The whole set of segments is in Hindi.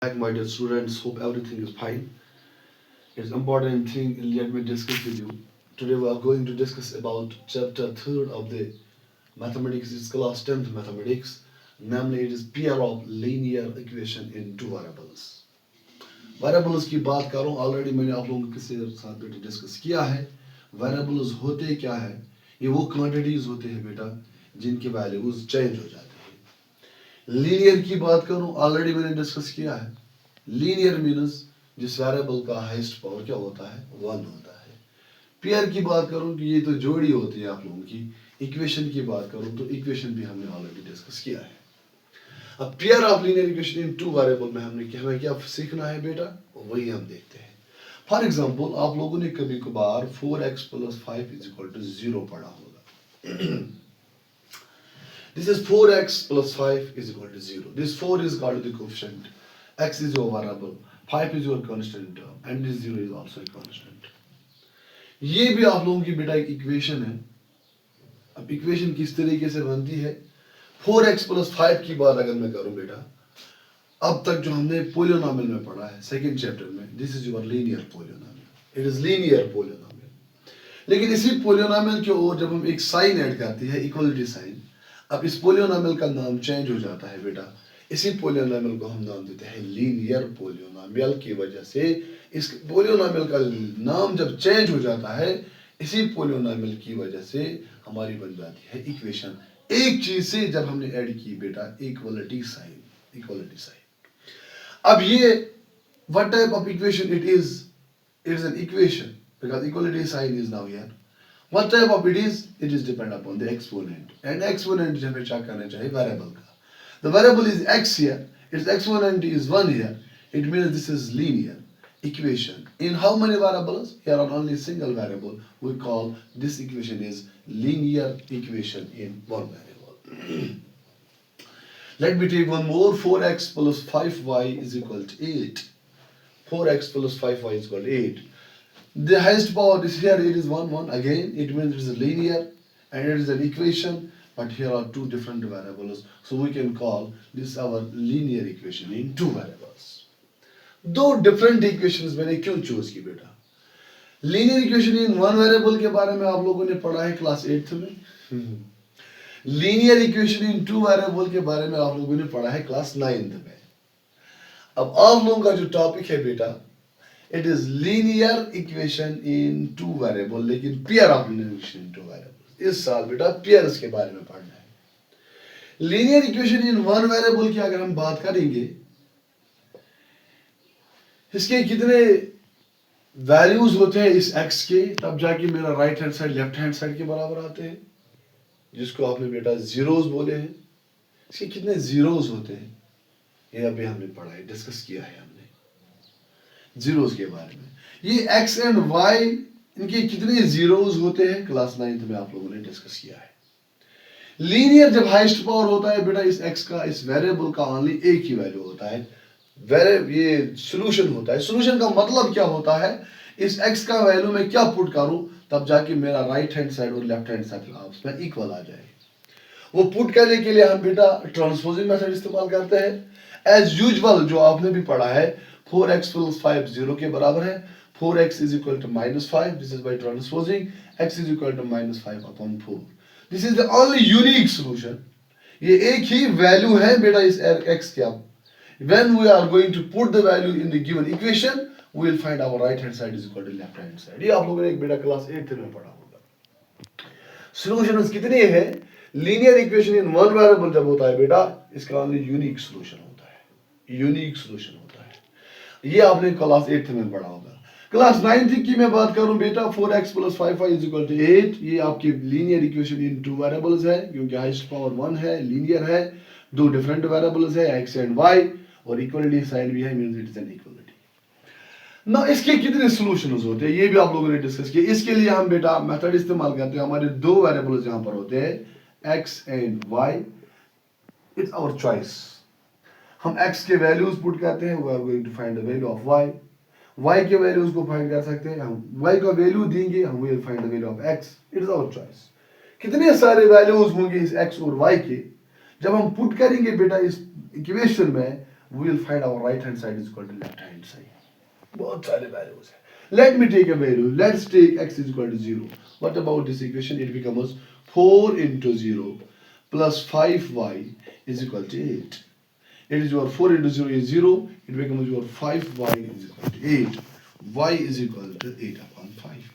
Back, my dear students. Hope everything is fine. It's important thing. Let me discuss with you. Today we are going to discuss about chapter third of the mathematics. It's class 10th mathematics. Namely, it is pair of linear equation in two variables. Variables की बात करूं ऑलरेडी मैंने आप लोगों के साथ बेटा डिस्कस किया है. Variables होते क्या है? ये वो क्वांटिटीज होते हैं बेटा जिनकी वैल्यूज चेंज हो जाती है. लीनियर की बात करूं ऑलरेडी मैंने डिस्कस किया है. लीनियर मीन्स जिस वेरिएबल का हाईएस्ट पावर क्या होता है 1 होता है. पेयर की बात करूं कि ये तो जोड़ी होती है आप लोगों की. इक्वेशन की बात करूं तो इक्वेशन भी हमने ऑलरेडी डिस्कस किया है. अब pair of linear equation in two variable में हमें क्या सीखना है बेटा वही हम देखते हैं. फॉर एग्जांपल आप लोगों ने कभी कभार 4x + 5 = 0 पढ़ा होगा. This is 4x + 5 = 0. This 4 is called the coefficient. X is your variable. 5 is your constant term. And this 0 is also a constant. ये भी आप लोगों की बेटा एक इक्वेशन है. अब इक्वेशन किस तरीके से बनती है. 4x + 5 की बात अगर मैं करूं बेटा अब तक जो हमने पोलिनोमियल में पढ़ा है सेकंड चैप्टर में. This is your linear polynomial. It is linear polynomial. लेकिन इसी पोलिनोमियल के ओर जब हम एक साइन ऐड करते हैं इक्वलिटी साइन. अब इस पोलिनोमियल का नाम चेंज हो जाता है बेटा. इसी पोलिनोमियल को हम नाम देते हैं लीनियर पोलिनोमियल की वजह से. इस पोलिनोमियल का नाम जब चेंज हो जाता है इसी पोलिनोमियल की वजह से हमारी बन जाती है इक्वेशन. एक चीज से जब हमने ऐड की बेटा इक्वलिटी साइन. Equality sign. अब ये what type of equation it is an equation because equality sign is now here. What type of it is? It is depend upon the exponent. And exponent जो हमें चेक करना चाहिए variable का. The variable is x here. Its exponent is 1 here. It means this is linear equation. In how many variables? Here on only single variable. We call this equation is linear equation in one variable. Let me take one more. 4x + 5y = 8. 4x + 5y = 8. The highest power is here. It is 1 1 again. It means it is a linear and it is an equation. But here are two different variables, so we can call this our linear equation in two variables. दो different equations मैंने क्यों choose की बेटा. Linear equation in one variable के बारे में आप लोगों ने पढ़ा है क्लास 8th में. Linear equation in two variable के बारे में आप लोगों ने पढ़ा है क्लास 9th में. अब आप लोगों का जो टॉपिक है बेटा it is linear equation in two variable लेकिन pair of linear equation in two variable. इस साल बेटा पेयर्स के बारे में पढ़ना है. Linear equation in one variable की अगर हम बात करेंगे इसके कितने वैल्यूज होते हैं इस x के तब जाके मेरा right hand side left hand side के बराबर आते हैं जिसको आपने बेटा जीरोस बोले हैं. इसके कितने जीरोस होते हैं ये अभी हमने पढ़ा है डिस्कस किया है हमने जीरोस के बारे में. ये x एंड y इनके कितने जीरोस होते हैं क्लास 9th में आप लोगों ने डिस्कस किया है. लीनियर जब हाईएस्ट पावर होता है बेटा इस x का इस वेरिएबल का ओनली एक ही वैल्यू होता है. ये सॉल्यूशन होता है. सॉल्यूशन का मतलब क्या होता है इस x का वैल्यू मैं क्या पुट करूं तब जाके मेरा राइट हैंड साइड और लेफ्ट हैंड साइड आपस में इक्वल आ जाए. वो पुट करने के लिए हम बेटा ट्रांसपोजिंग मेथड इस्तेमाल करते हैं. एज यूजुअल जो आपने भी पढ़ा है 4x + 5 0 के बराबर है. 4x is equal to -5. This is by transposing. X is equal to -5/4. This is the only unique solution. ये एक ही वैल्यू है बेटा इस x के. अब when we are going to put the value in the given equation, we will find our right hand side is equal to left hand side. ये आप लोगों ने एक बेटा क्लास 8th में पढ़ा होगा. Solutions कितने हैं? Linear equation in one variable जब होता है बेटा इसका only unique solution होता है. Unique solution होता है. ये आपने क्लास 8th में पढ़ा होगा. क्लास 9th की मैं बात करूं बेटा 4x + 5y = 8. ये आपकी linear equation in two variables है क्योंकि हाईएस्ट पावर 1 है. लीनियर है. दो डिफरेंट वेरिएबल्स है x एंड y और इक्वलिटी साइन भी है means it is N equality. ना इसके कितने सॉल्यूशंस होते हैं ये भी आप लोगों ने डिस्कस किया. इसके लिए हम बेटा मेथड इस्तेमाल करते हैं. हमारे दो वेरिएबल्स यहां पर होते हैं x and y. It's our choice. हम x के वैल्यूज पुट करते हैं. We are going to find the value of y. y के वैल्यूज को फाइंड कर सकते हैं. हम y का वैल्यू देंगे हम will find the value of x. It is our choice. कितने सारे वैल्यूज होंगे इस x और y के जब हम पुट करेंगे बेटा इस इक्वेशन में we will find our right hand side is equal to left hand side. बहुत सारे values हैं. Let me take a value. Let's take x is equal to 0. What about this equation? It becomes 4 into 0 plus 5y is equal to 8. It is your 4 into 0 is 0. It becomes your 5y is equal to 8. Y is equal to 8 upon 5.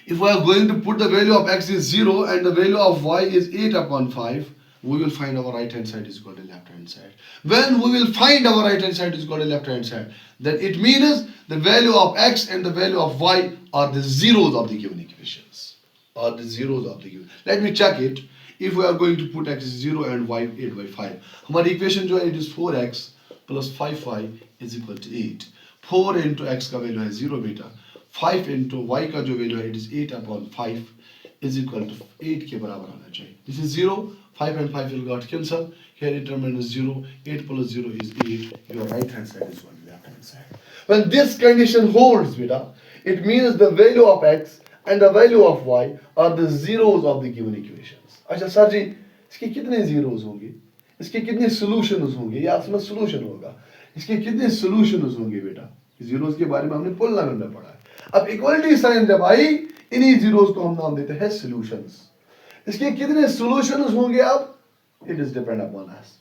If we are going to put the value of x is 0 and the value of y is 8 upon 5, we will find our right hand side is equal to left hand side. When we will find our right hand side is equal to left hand side, then it means the value of x and the value of y are the zeros of the given equations. Are the zeros of the given. Let me check it. If we are going to put x is 0 and y 8 by 5, हमारी equation जो है it is 4x plus 5y is equal to 8. 4 into x का value है 0 बेटा. 5 into y का जो value है it is 8 upon 5 is equal to 8 के बराबर होना चाहिए. This is 0. 5 and 5 will got cancel. Here determinant is 0. 8 plus 0 is 8. Your right hand side is 1, left hand side. When this condition holds, beta, it means the value of x and the value of y are the zeros of the given equations. अच्छा सर जी, इसके कितने zeros होंगे? इसके कितने solutions होंगे? ये आपसे में solution होगा. इसके कितने solutions होंगे बेटा? zeros के बारे में हमने polynomial में पढ़ा है. अब equality sign जब आई, इन्हीं zeros को हम नाम देते हैं solutions. इसके कितने solutions होंगे अब? It is depend upon us.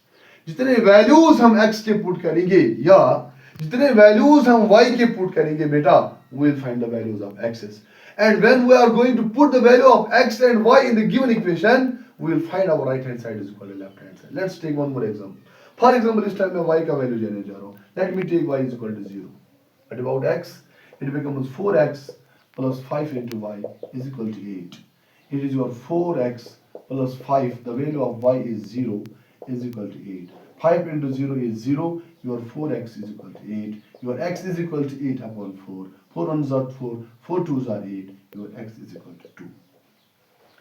जितने values हम x के put करेंगे या जितने values हम y के put करेंगे बेटा, we will find the values of x's. And when we are going to put the value of x and y in the given equation, we will find our right hand side is equal to left hand side. Let's take one more example. For example, इस time मैं y का value लेने जा रहा हूँ. Let me take y is equal to 0. But about x, it becomes 4x plus 5 into y is equal to 8. It is your 4x plus 5, the value of y is 0, is equal to 8. 5 into 0 is 0, your 4x is equal to 8. Your x is equal to 8 upon 4. 4 ones are 4, 4 twos are 8, your x is equal to 2.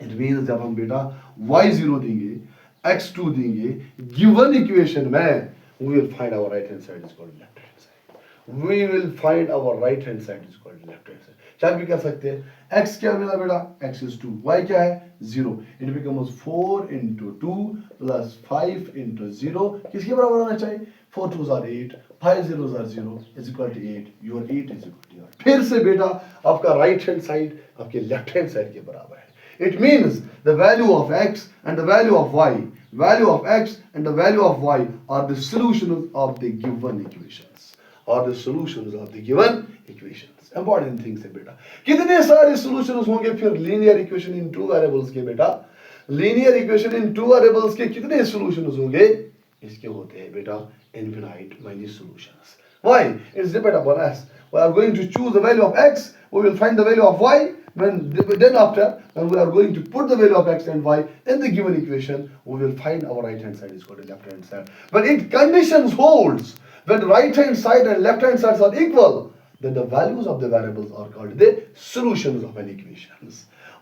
It means जब हम बेटा y0 देंगे, x2 देंगे, given equation में, we will find our right hand side is equal to left hand side. We will find our right hand side is equal to left hand side. क्या भी कर सकते हैं? x क्या मिला बेटा? x is 2. y क्या है? 0. It becomes 4 into 2 plus 5 into 0. किसके बराबर होना चाहिए? 4 twos are 8, 5 zeros are 0 is equal to 8. Your 8 is equal to your. फिर से बेटा आपका right hand side आपके left hand side के बराबर है. It means the value of x and the value of y, value of x and the value of y are the solutions of the given equations. Are the solutions of the given equations. Important things है बेटा. कितने सारे solutions होंगे फिर linear equation in two variables के बेटा? Linear equation in two variables के कितने solutions होंगे? इसके होते हैं बेटा infinite many solutions. Why? It's depend upon us. We are going to choose the value of x. We will find the value of y. Then after, when we are going to put the value of x and y in the given equation, we will find our right hand side is equal to left hand side. But it conditions holds when right hand side and left hand sides are equal, then the values of the variables are called the solutions of an equation.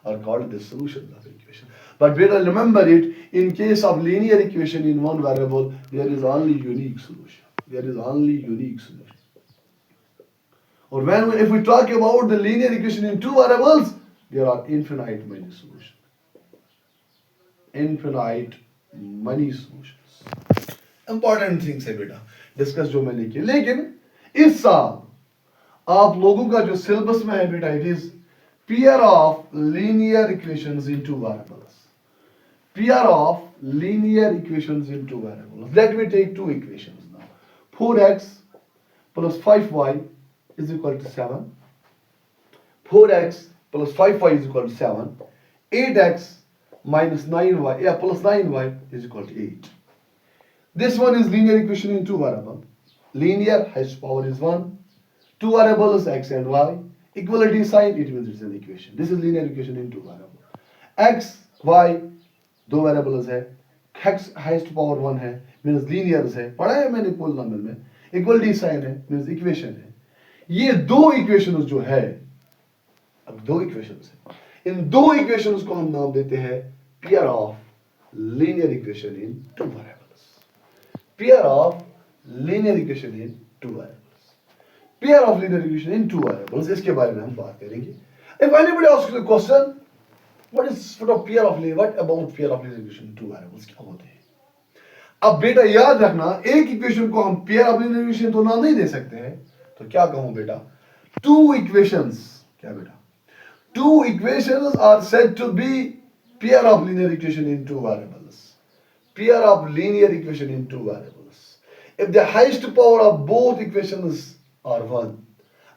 Are called the solutions of an equation. But better remember it, in case of linear equation in one variable, there is only unique solution. There is only unique solution. Or if we talk about the linear equation in two variables, there are infinite many solutions. Infinite many solutions. Important things है बेटा, discuss जो मैंने किया. लेकिन इस साल आप लोगों का जो syllabus में है बेटा, it is pair of linear equations in two variables. Pair of linear equations in two variables. Let me take two equations now. 4x plus 5y is equal to 7. 4x plus 5y is equal to 7. 8x minus 9y plus 9y is equal to 8. This one is linear equation in two variables. Linear, highest power is 1. Two variables x and y. Equality sign, it means it's an equation. This is linear equation in two variables. X, y, दो variables है. X highest power 1 है, means linear है. पढ़ा है मैंने polynomial में. Equality sign है, means equation है. ये दो equations जो है, अब दो equations है. इन दो equations को हम नाम देते हैं pair of linear equation in two variables. Pair of linear equation in two variables. Pair of linear equation in two variables, इसके बारे में हम बात करेंगे. If anybody asks the question, what is sort of pair of linear? What about pair of linear equation in two variables? क्या होते हैं? अब बेटा याद रखना, एक इक्वेशन को हम पेयर ऑफ लीनियर इक्वेशन तो नाम नहीं दे सकते हैं, तो क्या कहूं बेटा, टू इक्वेशंस, क्या बेटा, two equations are said to be pair of linear equation in two variables. Pair of linear equation in two variables. If the highest power of both equations are one,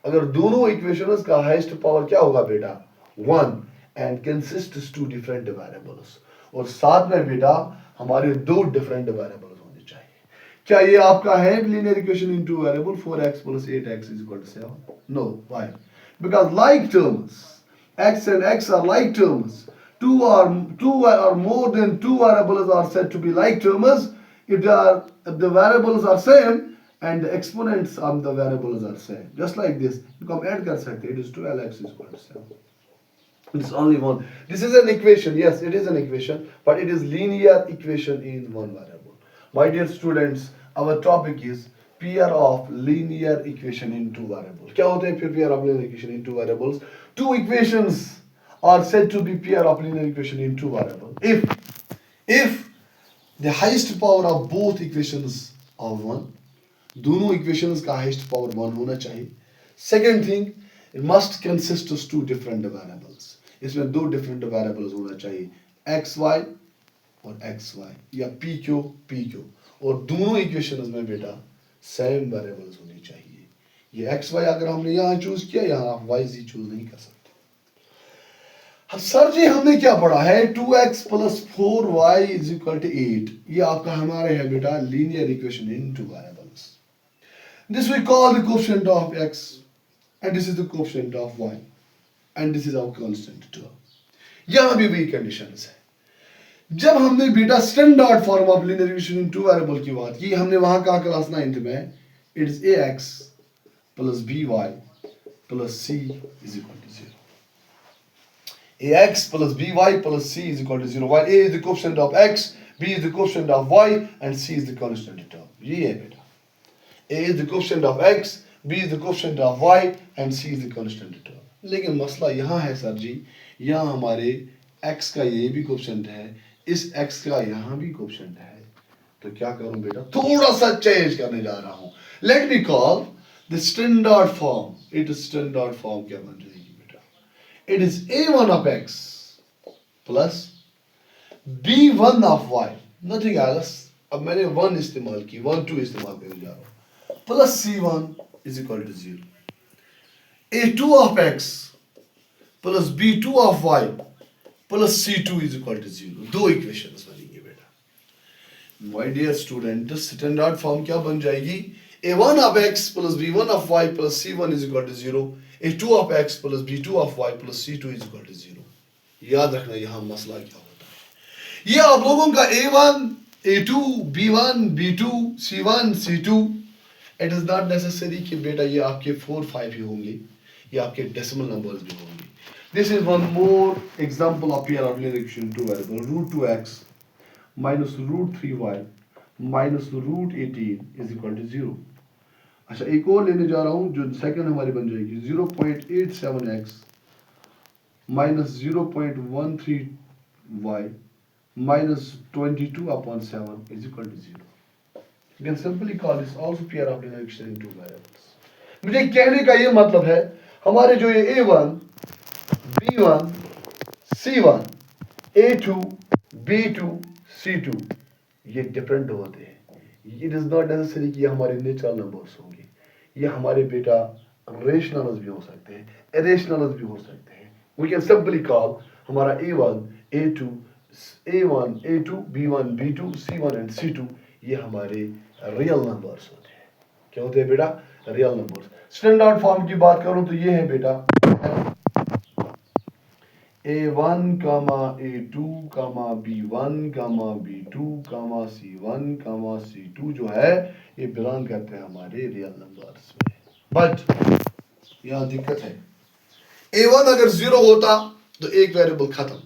अगर दोनों equations का highest power क्या होगा बेटा, one, and consists two different variables. और साथ में बेटा हमारे दो different variables होने चाहिए. क्या ये आपका है linear equation in two variable 4x plus 8x is equal to 7? No. Why? Because like terms, x and x are like terms. Two or more than two variables are said to be like terms if the variables are same and the exponents of the variables are same. Just like this, you come add kar sakte, it is 12x is equal to 7. It's only one. This is an equation. Yes, it is an equation, but it is linear equation in one variable. My dear students, our topic is pair of linear equation in two variables. क्या होता है फिर pair of linear equation in two variables? Two equations are said to be pair of linear equation in two variables if the highest power of both equations are one. दोनों equations का highest power one होना चाहिए. Second thing, it must consist of two different variables. इसमें दो different variables होना चाहिए, xy और xy या pq pq, और दोनों equations में बेटा same variables होनी चाहिए. ये xy अगर हमने यहाँ चूज किया, यहाँ आप yz चूज नहीं कर सकते. सर जी हमने क्या पढ़ा है, 2x plus 4y is equal to 8. ये आपका हमारे है बेटा linear equation in two variables. This we call the coefficient of x and this is the coefficient of y and this is our constant term. यहाँ भी वही conditions है. जब हमने बेटा standard form of linear equation in two variable की बात की, हमने वहां कहा क्लास 9th में, it is ax plus by plus c is equal to 0. ax plus by plus c is equal to 0. While a is the coefficient of x, b is the coefficient of y and c is the constant term. ये है बेटा, a is the coefficient of x, b is the coefficient of y and c is the constant term. लेकिन मसला यहाँ है सर जी, यहाँ हमारे x का ये भी कोएफिशिएंट है, इस x का यहाँ भी कोएफिशिएंट है, तो क्या करूं बेटा, थोड़ा सा चेंज करने जा रहा हूं. Let me call the standard form. It is standard form क्या बन जाएगी बेटा, it is a1 of x plus b1 of y, nothing else. अब मैंने 1 इस्तेमाल की, 1 2 इस्तेमाल करने जा रहा हूं, plus c1 is equal to 0. a2 of x plus b2 of y plus c2 is equal to 0. दो इक्वेशंस बनेंगे बेटा. My dear student, standard form क्या बन जाएगी, a1 of x plus b1 of y plus c1 is equal to 0. a2 of x plus b2 of y plus c2 is equal to 0. याद रखना यहाँ मसला क्या होता है. ये आप लोगों का a1 a2 b1 b2 c1 c2, it is not necessary कि बेटा ये आपके 4 5 ही होंगे, ये आपके डेसिमल नंबर्स भी होंगे. This is one more example of pair of linear equation two variable. Root 2x minus root 3y minus root 18 is equal to 0. अच्छा एक और लेने जा रहा हूँ जो सेकंड हमारी बन जाएगी, 0.87x minus 0.13y minus 22/7 is equal to 0. You can simply call this also pair of linear equation in two variables. मुझे कहने का ये मतलब है, हमारे जो ये a1 b1 c1 a2 b2 c2 ये डिफरेंट होते हैं. इट इज नॉट नेसेसरी कि ये हमारे नेचुरल नंबर्स होंगे, ये हमारे बेटा रेशनल्स भी हो सकते हैं, इरेशनल्स भी हो सकते हैं. वी कैन सिंपली कॉल हमारा a1 a2 b1 b2 c1 and c2 ये हमारे रियल नंबर्स होते हैं. क्या होते हैं बेटा, रियल नंबर्स. स्टैंडर्ड फॉर्म की बात करूं तो ये है बेटा a1 a2 b1 b2 c1 c2 जो है ये बिलोंग करते हैं हमारे रियल नंबर्स में. बट यहाँ दिक्कत है, a1 अगर 0 होता तो एक वेरिएबल खत्म,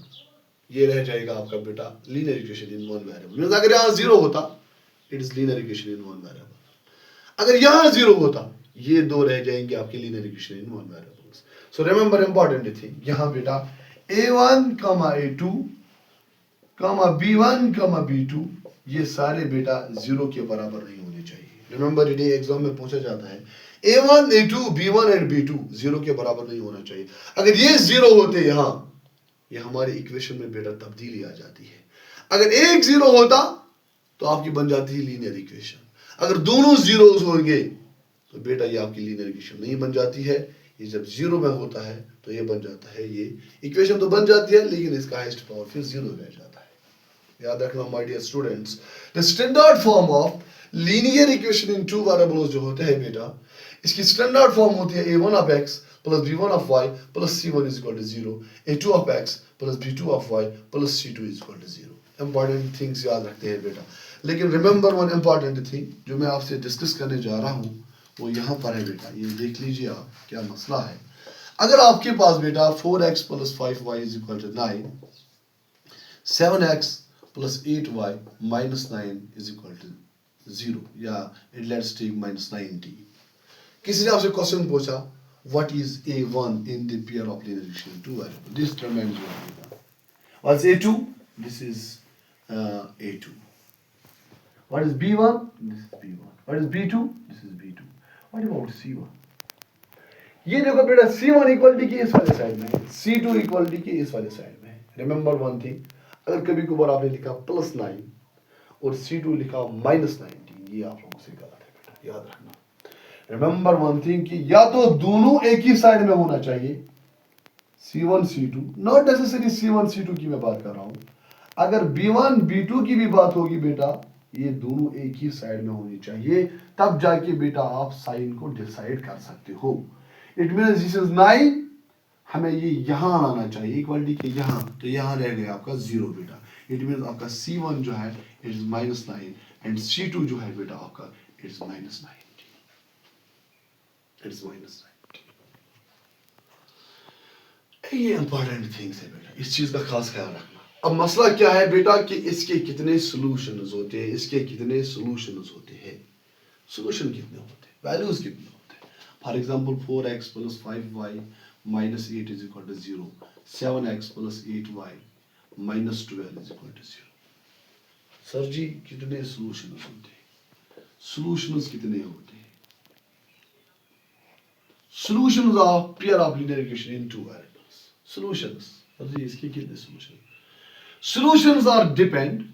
ये रह जाएगा आपका बेटा linear equation in one variable. अगर यहाँ 0 होता it is linear equation in one variable. अगर यहाँ 0 होता ये दो रह जाएंगे आपके linear equation in one variables. So remember important thing, यहाँ बेटा a1 a2 b1 b2 ये सारे बेटा 0 के बराबर नहीं होने चाहिए। रिमेंबर ये एग्जाम में पूछा जाता है A1 A2 B1 and B2 0 के बराबर नहीं होना चाहिए। अगर ये 0 होते यहाँ, ये हमारी इक्वेशन में बेटा तब्दीली आ जाती है। अगर एक 0 होता तो आपकी बन जाती है लीनियर इक्वेशन। अगर दोनों जीरोस होंगे तो बेटा ये आपकी लीनियर इक्वेशन नहीं बन जाती है। ये जब 0 में होता है तो ये बन जाता है, ये इक्वेशन तो बन जाती है लेकिन इसका हाईएस्ट पावर फिर 0 रह जाता है। याद रखना my dear students, the standard form of linear equation in two variables जो होते हैं बेटा, इसकी स्टैंडर्ड फॉर्म होती है a1 of x plus b1 of y plus c1 is equal to 0, a2 of x plus b2 of y plus c2 is equal to 0। Important things याद रखते हैं बेटा। लेकिन रिमेंबर वन इंपॉर्टेंट थिंग जो मैं आपसे डिस्कस करने जा रहा हूँ वो यहाँ पर है बेटा। ये देख लीजिए आप क्या मसला है। अगर आपके पास बेटा 4x plus 5y is equal to 9, 7x plus 8y minus 9 is equal to 0, या let's take minus 90। किसी ने आपसे क्वेश्चन पूछा what is a1 in the pair of linear equation two variable, this determines what what's a2, this is a2, what is b1, this is b1, what is b2, this is b2, what about c1। ये देखो बेटा c1 इक्वलिटी की इस वाले साइड में है, c2 इक्वलिटी की इस वाले साइड में है। रिमेंबर वन थिंग, अगर कभी कभार आपने लिखा +9 और c2 लिखा -19, ये आप लोगों से गलत है बेटा, याद रखना। रिमेंबर वन थिंग कि या तो दोनों एक ही साइड में होना चाहिए, c1 c2, not necessary c1 c2 की मैं बात कर रहा हूं। अगर b1 b2 की भी बात होगी बेटा, ये दोनों एक ही साइड में होनी चाहिए, तब जाके बेटा आप साइन को डिसाइड कर सकते हो। इट मींस दिस इज 9, हमें ये यहां आना चाहिए इक्वलिटी के यहां, तो यहां रह गया आपका 0 बेटा। इट मींस आपका c1 जो है इट इज -9 एंड c2 जो है बेटा आपका इट इज -9, इट इज -9। ये इंपॉर्टेंट थिंग्स है बेटा, इस चीज का खास ख्याल रखना। अब मसला क्या है बेटा कि इसके कितने सॉल्यूशंस होते हैं, इसके कितने सॉल्यूशंस होते हैं, सॉल्यूशन कितने होते हैं, वैल्यूज कितने होते हैं। For example 4x plus 5y minus 8 is equal to 0, 7x plus 8y minus 12 is equal to 0। Sir जी कितने सॉल्यूशंस होते हैं, सॉल्यूशंस कितने होते हैं, solutions of pair of linear equation in two variables। solutions, sir ji इसके कितने solution, solutions are depend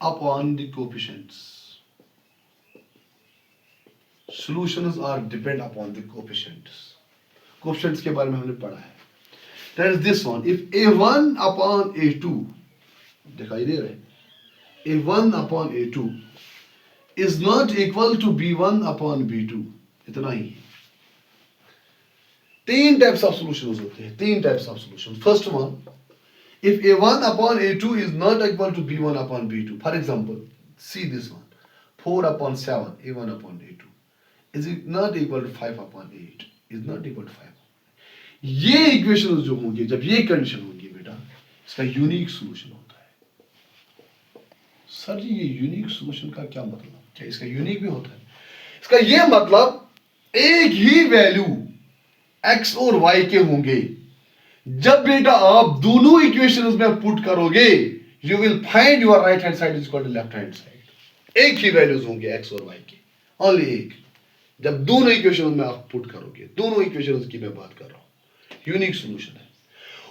upon the coefficients, solutions are depend upon the coefficients। coefficients के बारे में हमने पढ़ा है। that is this one, if a1 upon a2, दिखाई दे रहे, a1 upon a2 is not equal to b1 upon b2, इतना ही। तीन टाइप्स ऑफ सॉल्यूशंस होते हैं, तीन types of solutions. First one, if a1 upon a2 is not equal to b1 upon b2, for example see this one, 4 upon 7 a1 upon a2 is it not equal to 5 upon 8 is not equal to 5। ये इक्वेशंस जो होंगे, जब ये कंडीशन होंगी बेटा, इसका यूनिक सॉल्यूशन होता है। सर जी ये यूनिक सॉल्यूशन का क्या मतलब, क्या इसका यूनिक भी होता है? इसका ये मतलब एक ही वैल्यू x और y के होंगे, जब बेटा आप दोनों इक्वेशंस में पुट करोगे you will find your right hand side is equal to left hand side. एक ही वैल्यूज होंगे x और y के, ओनली एक, जब दोनों इक्वेशंस में आप पुट करोगे, दोनों इक्वेशंस की मैं बात कर रहा हूं, यूनिक सॉल्यूशन है।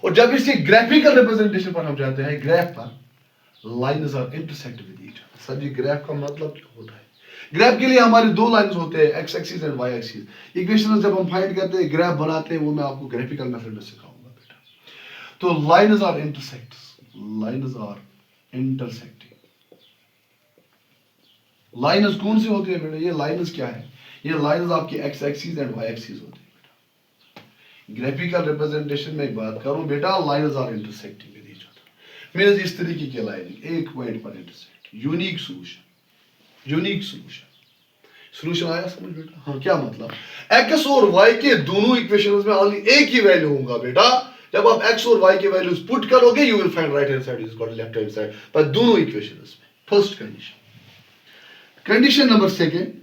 और जब इसके ग्राफिकल रिप्रेजेंटेशन पर हम जाते हैं, ग्राफ पर, lines are intersect with each other. Sir ji graph का मतलब क्या होता है? ग्राफ के लिए हमारे दो लाइंस होते हैं, X axis and Y axis. Equation जब हम फाइंड करते हैं, ग्राफ बनाते हैं, वो मैं आपको ग्राफिकल मेथड में सिखाऊंगा बेटा। तो lines are intersect, lines are intersecting. Lines कौन से होते हैं बेटा? ये लाइन्स क्या है? ये लाइन्स आपकी X axis and Y axis होते हैं बेटा। ग्राफिकल रिप्रेजेंटेशन में एक बात करूं बेटा, lines are intersecting with each other, means इस तरीके की लाइन एक पॉइंट पर intersect, unique solution, unique solution. Solution आया समझ बेटा? हाँ, क्या मतलब? x और y के दोनों इक्वेशंस में ओनली एक ही वैल्यू होगा बेटा। जब आप x और y के वैल्यूज पुट करोगे you will find right hand side is equal to left hand side, पर दोनों इक्वेशंस में। First condition. Condition number second,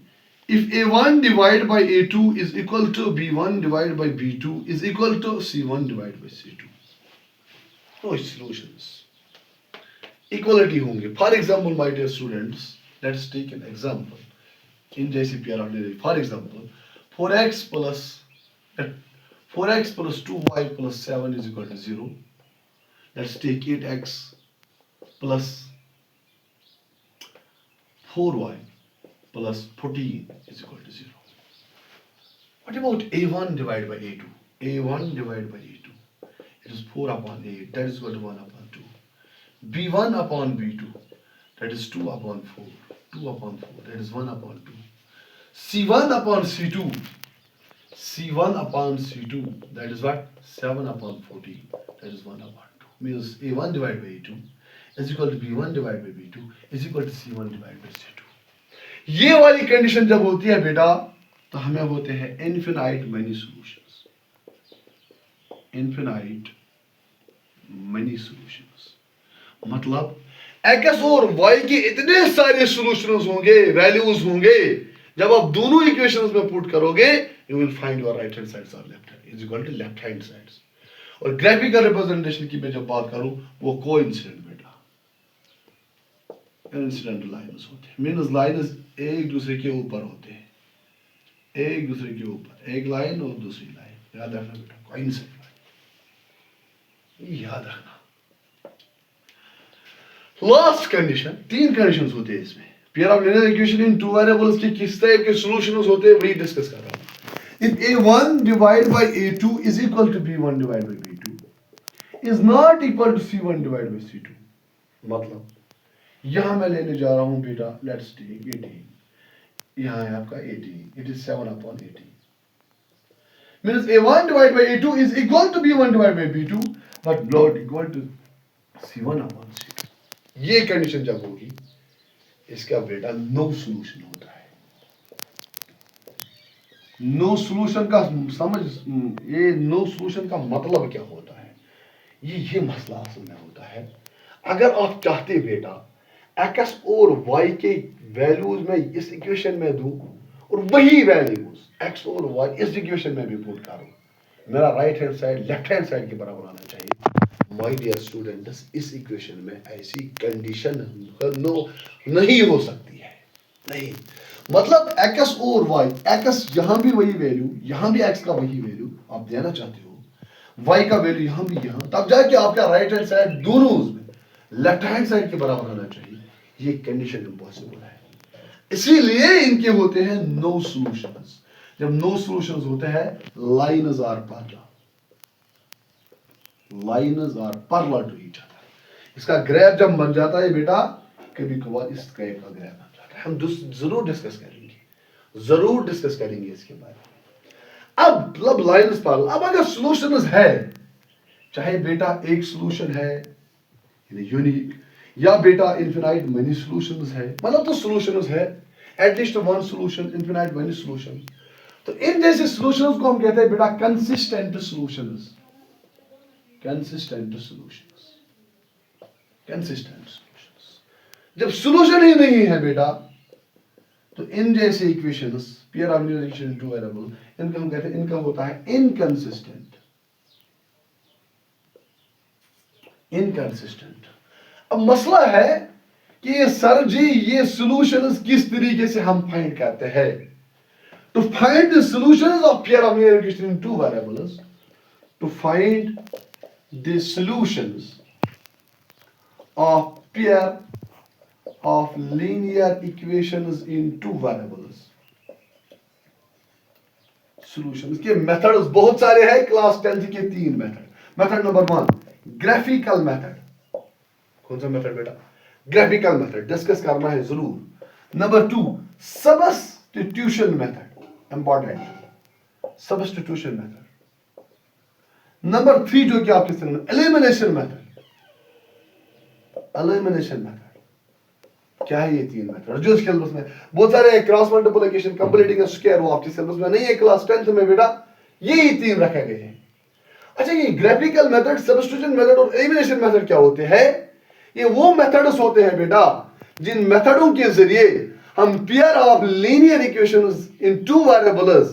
if a1 divided by a2 is equal to b1 divided by b2 is equal to c1 divided by c2, no solutions। Equality होंगे. For example my dear students, let's take an example in जैसे pair of degree. For example 4x plus 2y plus 7 is equal to 0. Let's take 8x plus 4y plus 14 is equal to 0. What about a1 divided by a2? a1 divided by a2. It is 4 upon 8. That is equal to 1 upon 2. b1 upon b2. That is 2 upon 4. 2 upon 4. That is 1 upon 2. c1 upon c2. c1 upon c2. That is what? 7 upon 14. That is 1 upon 2. Means a1 divided by a2 is equal to b1 divided by b2 is equal to c1 divided by c2. ये वाली कंडीशन जब होती है बेटा तो हमें होते हैं infinite many solutions. Infinite many solutions मतलब एक्स और वाई के इतने सारे सॉल्यूशंस होंगे, वैल्यूज होंगे. जब आप दोनों इक्वेशंस में पुट करोगे you will find your right hand sides और left hand is equal to left hand sides. और ग्राफिकल रिप्रेजेंटेशन की मैं जब बात करूं वो कोइंसिडेंट बेटा इंसिडेंट लाइन्स होते हैं. मींस लाइन्स एक दूसरे के ऊपर होते हैं, एक दूसरे के ऊपर एक लाइन और दूसरी लाइन. याद रखना बेटा कोइंसिडेंट लाइन याद रखना. लास्ट कंडीशन, 3 कंडीशंस होते हैं इसमें. Pair of linear equation in 2 variables के किस टाइप के सॉल्यूशंस होते हैं वही डिस्कस कर रहा हूं. If a1 divided by a2 is equal to b1 divided by b2 is not equal to c1 divided by c2. मतलब यहां मैं लेने जा रहा हूं बेटा लेट्स टेक 18. यहां है आपका 18. It is 7 upon 18. Means a1 divided by a2 is equal to b1 divided by b2 but not equal to c1 upon c2. ये कंडीशन जब होगी इसका बेटा नो सॉल्यूशन होता है. नो सॉल्यूशन का समझ, ये नो सॉल्यूशन का मतलब क्या होता है, ये मसला असल में होता है. अगर आप चाहते बेटा एक्स और वाई के वैल्यूज में इस इक्वेशन में दूं और वही वैल्यूज एक्स और वाई इस इक्वेशन में भी पुट करूं, मेरा right hand side left hand side के बराबर आना चाहिए. माय डियर स्टूडेंट्स, इस इक्वेशन में ऐसी कंडीशन नहीं हो सकती है. नहीं मतलब एक्स और वाई, एक्स यहां भी वही वैल्यू, यहां भी एक्स का वही वैल्यू आप देना चाहते हो, वाई का वैल्यू यहां भी यहां, तब जाके आपका राइट हैंड साइड दोनों उसमें लेफ्ट हैंड साइड के बराबर आना चाहिए. ये कंडीशन इम्पॉसिबल है. इसीलिए इनके होते हैं नो सॉल्यूशंस. जब नो सॉल्यूशंस होते हैं lines are parallel, lines are parallel to each other. इसका ग्राफ जब बन जाता है बेटा कभी कभार इस ग्राफ का ग्राफ बन जाता है. हम जरूर डिस्कस करेंगे इसके बारे में. अब मतलब लाइन्स पैरेलल. अब अगर सॉल्यूशंस है, चाहे बेटा एक सॉल्यूशन है यूनिक या बेटा इनफिनाइट मेनी सॉल्यूशंस है, मतलब तो सॉल्यूशंस है at least one solution, infinite many solution. तो इन जैसे सॉल्यूशंस को हम कहते हैं बेटा consistent solutions. Consistent solutions, consistent solutions. जब सॉल्यूशन ही नहीं है बेटा तो इन जैसे equations pair of linear equation two variable, इनका हम कहते हैं, इनका होता है इनकंसिस्टेंट. इनकंसिस्टेंट. अब मसला है कि सर जी ये सॉल्यूशंस किस तरीके से हम फाइंड करते हैं. To find the solutions of pair of linear equation in two variables, to find the solutions of pair of linear equations in two variables. Solutions के methods बहुत सारे हैं. क्लास 10th के 3 method. Method number 1 graphical method. कौन सा मेथड बेटा? ग्राफिकल मेथड डिस्कस करना है जरूर. Number 2 substitution method, important substitution method. Number 3 जो कि आपके सामने एलिमिनेशन मेथड. एलिमिनेशन मेथड क्या है? ये 3 मेथड जो सिलेबस में बहुत सारे cross multiplication, completing a square वो आपके सिलेबस में नहीं है. क्लास 10th में बेटा यही 3 रखे गए हैं. अच्छा ये ग्राफिकल मेथड, सब्स्टिट्यूशन मेथड और एलिमिनेशन मेथड क्या होते हैं? ये वो मेथड्स होते हैं बेटा जिन मेथडों के जरिए हम pair of linear equations in two variables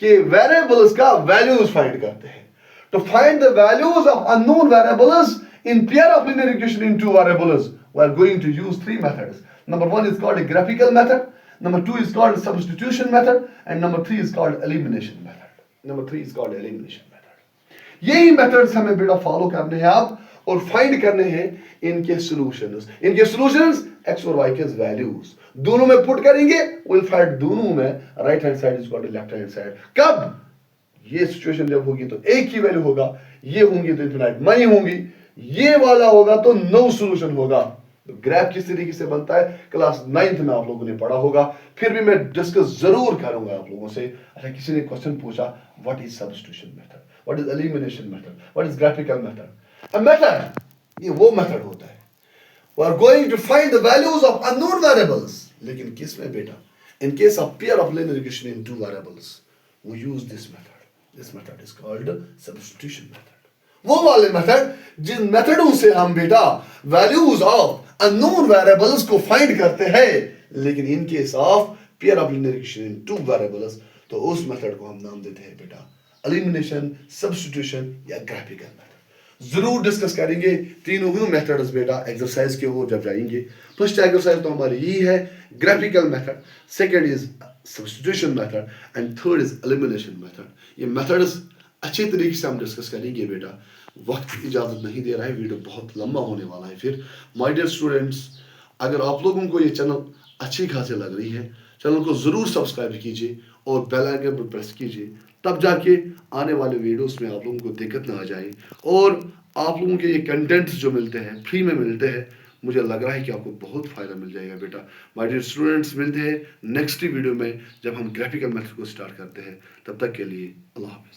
के वेरिएबल्स का वैल्यूज फाइंड करते हैं. To find the values of unknown variables In pair of linear equation in two variables, we are going to use three methods. Number one is called a graphical method. Number two is called substitution method. And number three is called elimination method. Number three is called elimination method. यही मेथड्स हमें बेटा फॉलो करने हैं आप और फाइंड करने हैं इनके सॉल्यूशंस एक्स और वाई के वैल्यूज दोनों में पुट करेंगे, विल फाइंड दोनों में right hand side is equal to left hand side. कब ये सिचुएशन जब होगी तो एक ही वैल्यू होगा, ये होंगी तो इनफिनाइट मनी होंगी, ये वाला होगा तो नो सॉल्यूशन होगा. तो ग्राफ किस तरीके से बनता है क्लास 9th में आप लोगों ने पढ़ा होगा, फिर भी मैं डिस्कस जरूर करूंगा आप लोगों से. अच्छा, किसी ने क्वेश्चन पूछा what is substitution method, what is elimination method, what is graphical method. A method, ये वो मेथड होता है we are going to find the values of unknown variables. लेकिन किस में बेटा, in case of pair of linear equation in two variables we use this method. This method is called substitution method. वो वाले मेथड जिन मेथडों से हम बेटा वैल्यूज ऑफ अननोन वेरिएबल्स को फाइंड करते हैं. लेकिन इन case of pair of linear equation in two variables तो उस मेथड को हम नाम देते हैं बेटा एलिमिनेशन, सब्स्टिट्यूशन या ग्राफिकल मेथड. जरूर डिस्कस करेंगे तीनों ही मेथड्स बेटा एक्सरसाइज के वो जब जाएंगे. फर्स्ट एक्सरसाइज तो हमारी यही है graphical method, second is substitution method and third is elimination method. ये मेथड्स अच्छे तरीके से हम डिस्कस करेंगे बेटा. वक्त इजाज़त नहीं दे रहा है, वीडियो बहुत लंबा होने वाला है. फिर माय डियर स्टूडेंट्स, अगर आप लोगों को ये चैनल अच्छी खासी लग रही है, चैनल को ज़रूर सब्सक्राइब कीजिए और बेल आइकन पर प्रेस कीजिए, तब जाके आने वाले वीडियोस में आप लोगों को दिक्कत ना आ जाए. और आप लोगों के ये कंटेंट्स जो मिलते हैं फ्री में मिलते हैं, मुझे लग रहा है कि आपको बहुत फ़ायदा मिल जाएगा बेटा. माय डियर स्टूडेंट्स, मिलते हैं नेक्स्ट वीडियो में जब हम ग्राफिकल मेथड को स्टार्ट करते हैं. तब तक के लिए अल्लाह हाफ़िज़.